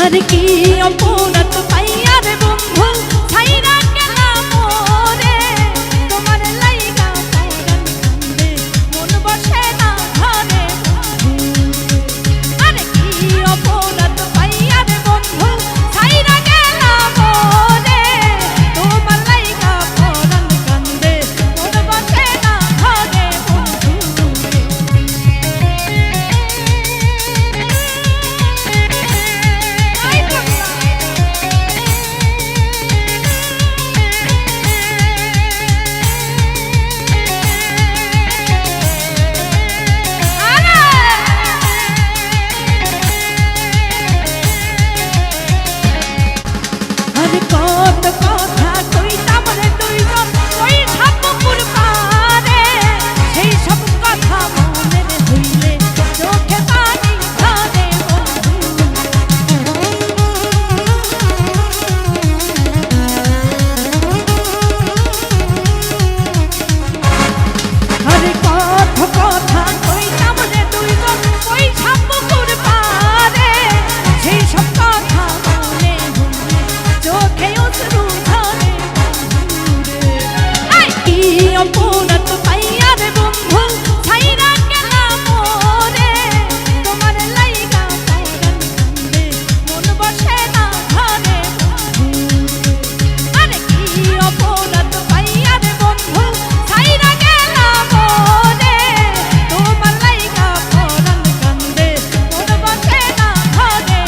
আর কি অপরাধ পাইয়া রে বন্ধু ছাইরা গেলাম ওরে তোমার লাইগা পরাণ কান্দে মন বসে না ঘরে আর কি অপরাধ পাইয়া রে বন্ধু ছাইরা গেলাম ওরে তোমার লাইগা পরাণ কান্দে মন বসে না ঘরে বন্ধু কত কথা কইতাম রে দুইজন ওই ঠাকুর পারে সেই সব কথা মনে হইলে চোখে পানি ধরে আরে কত কথা কইতাম রে দুইজন ওই ঠাকুর পারে সেই সব কথা মনে হইলে চোখে অশ্রু ঝরে আই কি অপরাধ পাইয়া রে বন্ধু ছাইরা গেলাম ওরে তোমার লাইগা পরাণ কান্দে মন বসে না ঘরে আরে কি অপরাধ পাইয়া রে বন্ধু ছাইরা গেলাম ওরে তোমার লাইগা পরাণ কান্দে মন বসে না ঘরে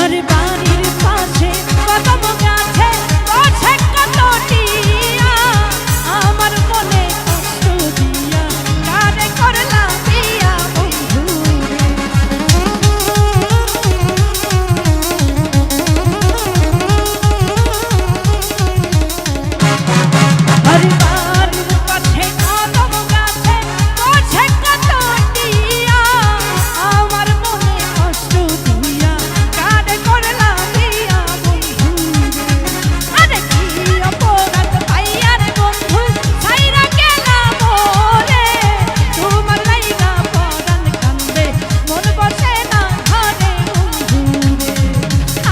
আর বাড়ির পাশে কদম গাছে বসে কত টিয়া আমার মনে কষ্ট দিয়া কারে করলা বিয়া বন্ধু আর বাড়ির পাশে কদম গাছে বসে কত টিয়া আমার মনে কষ্ট দিয়া কারে করলা বিয়া বন্ধু আরে কি অপরাধ পাইয়া রে বন্ধু ছাইরা গেলাম ওরে তোমার লাইগা পরাণ কান্দে মন বসে না ঘরে বন্ধু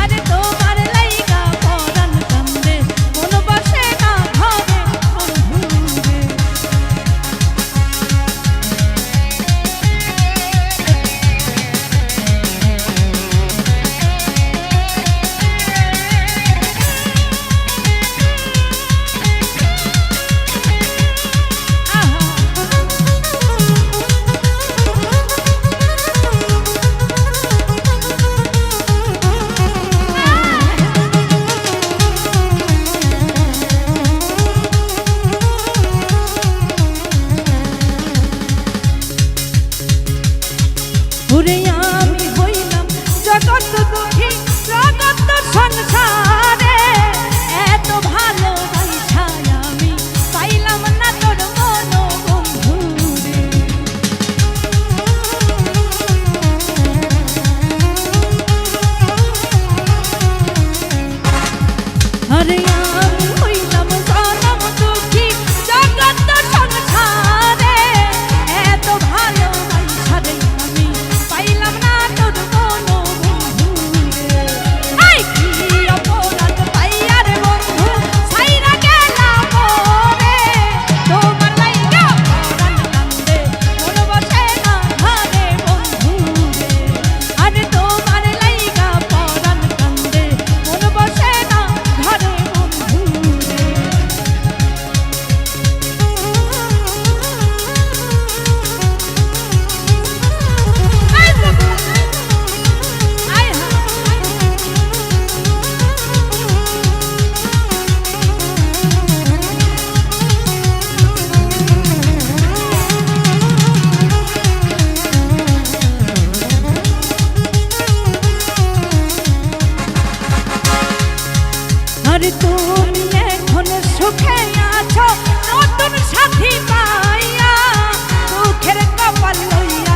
আরে তোমার লাইগা পরাণ কান্দে মন বসে না ঘরে বন্ধু ওরে আমি হইলাম জগৎ দুঃখী জগৎ সংসারে এত ভালোবাসা আমি পাইলাম না তোর মন বন্ধু রে আরে আমি হইলাম জনম দুঃখী জগৎ সংসারে এত ভালোবাসা রে আমি পাইলাম না তোর মন বন্ধু রে আই কি অপরাধ পাইয়া রে বন্ধু ছাইরা গেলাম ওরে তোমার লাইগা পরাণ কান্দে মন বসে না ঘরে বন্ধু রে আরে তোমার লাইগা পরাণ কান্দে মন বসে না ঘরে বন্ধু রে আই বাবা আই আরে তুমি এখন এখন সুখে আছো নতুন সাথী পাইয়া দুঃখের কপাল লইয়া